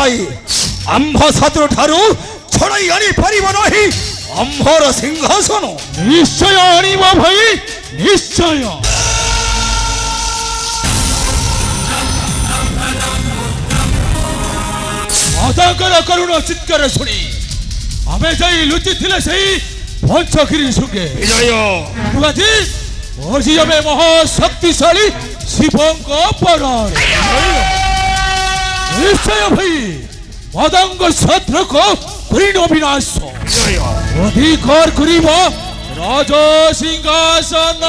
নাই आंभ शत्रु ठारू छड़ाई आनी पारिब नाही आंभर सिंहासन निश्चय आनिब भाई निश्चय माताकर करुण चित्कार शुणी आमे जाई लुचि थिले सही पंचगिरी सुगे विजय ओजी आमे महाशक्तिशाली शिवंक परार निश्चय भाई मदंग शत्रु को कृण विनाश अधिकार करिब राज सिंहासन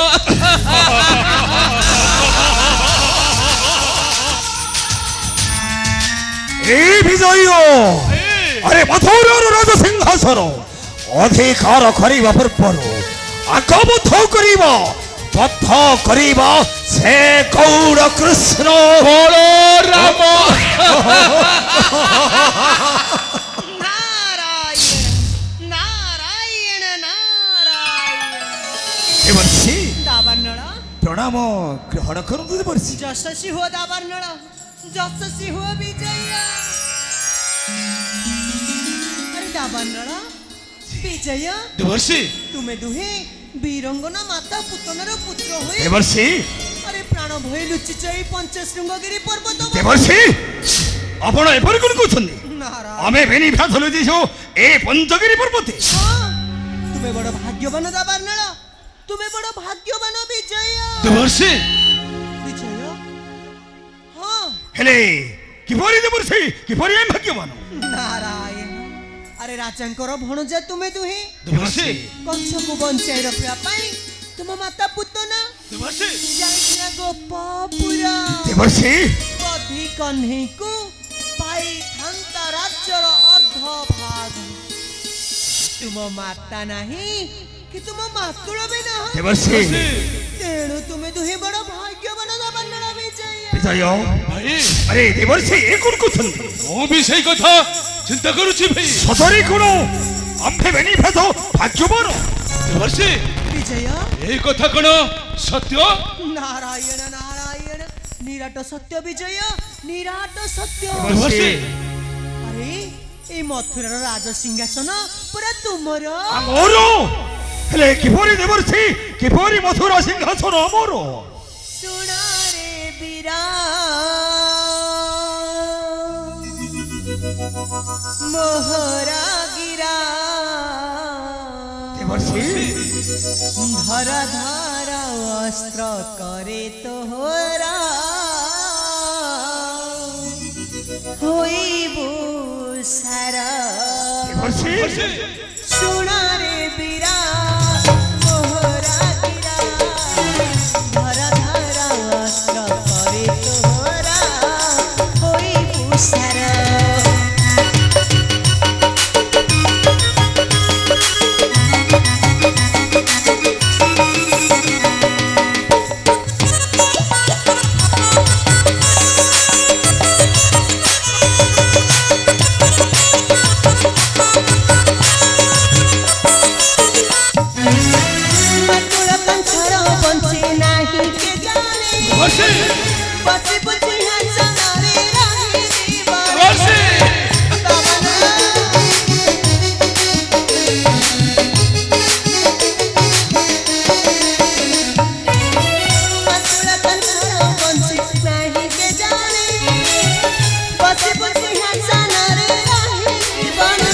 विजय अरे मथुरार राज सिंहासन अधिकार करिबा पूर्व आगबद्ध करिबा बद्ध करिबा से गौर कृष्ण बलराम प्रणाम ग्रहण करतु देवर्षि यशस्वी हो दावानल यशस्वी हो विजय अरे दावानल विजय देवर्षि तुम्हें दुहे वीरंगना माता पुतनार पुत्र होए देवर्षि अरे प्राण भय लुचि जाई पंचशृंगगिरी पर्वत देवर्षि आपण एपर कोन कहछन्नी नारायण आमे बेनी भाथलु दिसो ए पंचगिरी पर्वते तुम्हें बड़ भाग्यवान दावानल तुम्हें बड़ भाग्यवान विजय देवर्षि विजय हाँ हेले किपरि देवर्षि किपरि एम भाग्यवान नारायण अरे राजांकर भणजा तुम्हें दुहे देवर्षि कंस को बंचाई रखिया पाई तुम माता पुतना देवर्षि जाइना गोपपुरा देवर्षि बधी कन्हे को पाई थांता राज्यर अर्ध भाग तुम माता नहीं कि तुम मातुल भी ना देवर्षि तेणु तुम्हें दुहे बड़ भाग्यवान दावानल विजय विजय भाई अरे देवर्षि ए कोन कहछन्नी मो भी सही कथा चिंता करूची भाई सतरी कोन आम्भे बेनी भाथ भाग्यवान देवर्षि विजय ए कथा कोन सत्य नारायण नारायण निराट सत्य विजय निराट सत्य देवर्षि अरे ए मथुरार राज सिंहासन पूरा तुमर मोर हेले किपरि देवर्षि किपरि मथुरा सिंहासन मोर सुना रे बीरा मोहरा गिरा देवर्षि धर धर अस्त्र करे तोहरा होइबो सारा देवर्षि सुना रे बीरा मोहरा गिरा धर धर अस्त्र करे तोहरा होइबो सारा बची बची हंसनारे राही दीवाने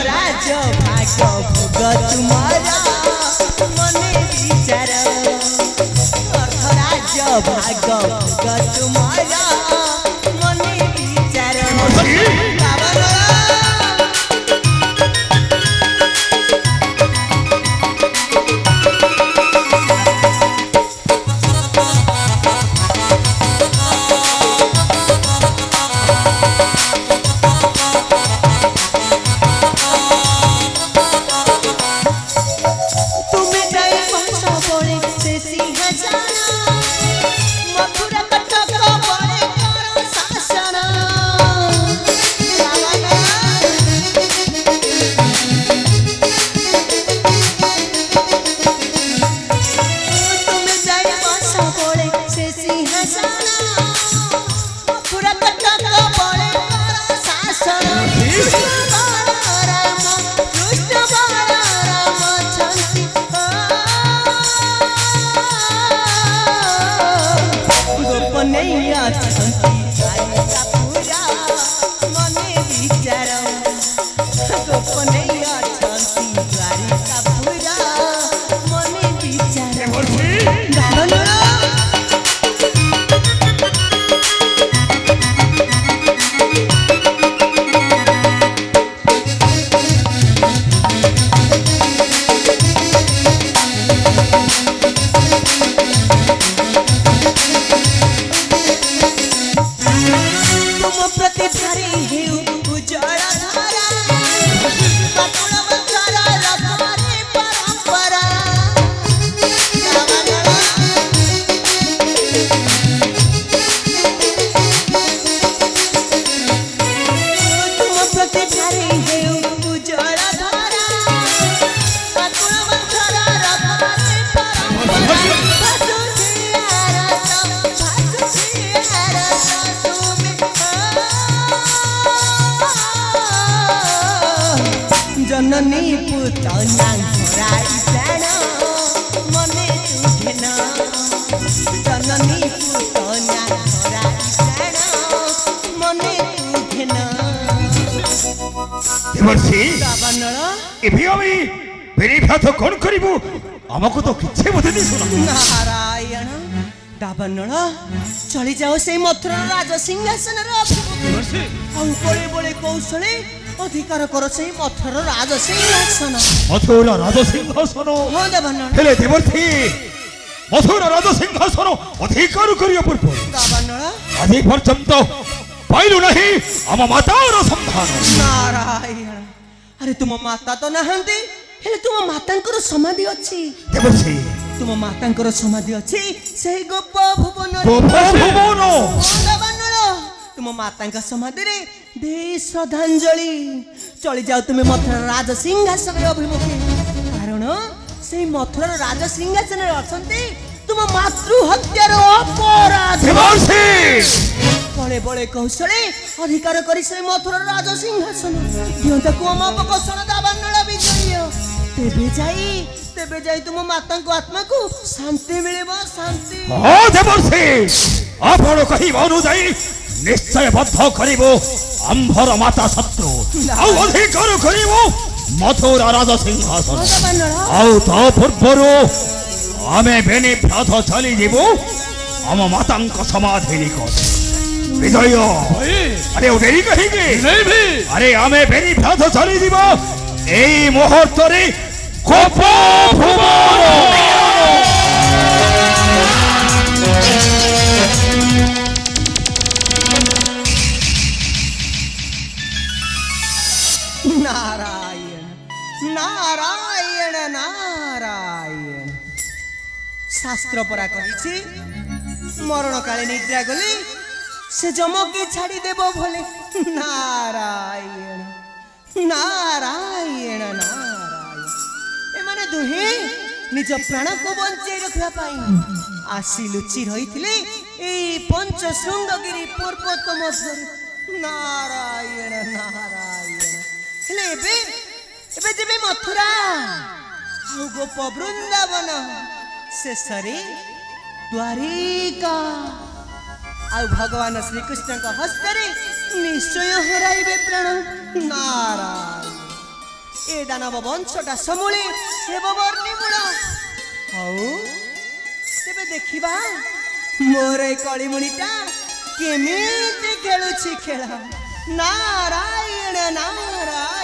राज भाग्य भोग तुम्हारा मने विचार राज भाग्य भोग तुम्हारा मने विचार मथुरा कटक जननी पुतना घराई प्राण मने तुघेन जननी पुतना घराई प्राण मने तुघेन देवर्षि दावानल एभी आमी बेरीभात कोन करिबु हमको तो किछे बुझे दिसु ना नारायण दावानल चली जाओ से मथुरा राज सिंहासन देवर्षि बड़े बड़े कौशले अधिकार कर से मथुरा राज सिंहासन मथुरा राज सिंहासन हाँ दावानल हेले देवर्षि मथुरा राज सिंहासन अधिकार करियो पूर्व दावानल आदि पर्यंत पाइलु नहीं हम मातार संधान नारायण अरे तुम माता तो नहांती हेले तुम मातांकर समाधि अछि देवर्षि तुम मातांकर समाधि अछि से गोप भुवन भुवन दावानल तुम मातांका समाधि रे दे श्रद्धांजलि चली जाओ तुम मथुरा राज सिंहासन अभिमुखे कारण से मथुरा राज सिंहासन अछंती तुम मातृ हत्यार अपराध देवर्षि बड़े बड़े कौशले अधिकार करी से मथुरा राज सिंहासन दियंता को अपकर्षण दावानल विजय तेबे जाई तुम माता को आत्मा को शांति मिलेबो शांति हाँ देवर्षि आपण कही अनुजाई निश्चय बद्ध करिबो अंभर माता शत्रु आउ अधिकार करिबो मथुरा राज सिंहासन दावानल आउ ता पूर्वरु आमे बेनी भ्रात चली जीवो हम मातांक समाधि निकट विजय अरे उडेरी कहिगे नहीं भी अरे आमे बेनी भ्रात चली जीवो एई मुहूर्त रे कोप भुवन नारायण नारायण नारायण शास्त्र परा कहिछि मरण काले निद्रा गले से जमके छाड़ी देबो भले नारायण नारायण नारायण ए माने दुहे निज प्राण को बंचे रखा पाई आसी लुचि रहिथिले ए पंच शृंगगिरी पर्वत मध्य नारायण नारायण हेले एबे जेबे मथुरा आउ गोप वृंदावन शेषरे द्वारिका आउ भगवान श्री कृष्ण का हस्तरे निश्चय हराइबे प्राण नारायण ए दानव वंशटा समूले हेब वर्णिमूल आउ तेबे देखिबा मोर ए कळिमुनिटा केमिति खेलुछि खेल नारायण नारायण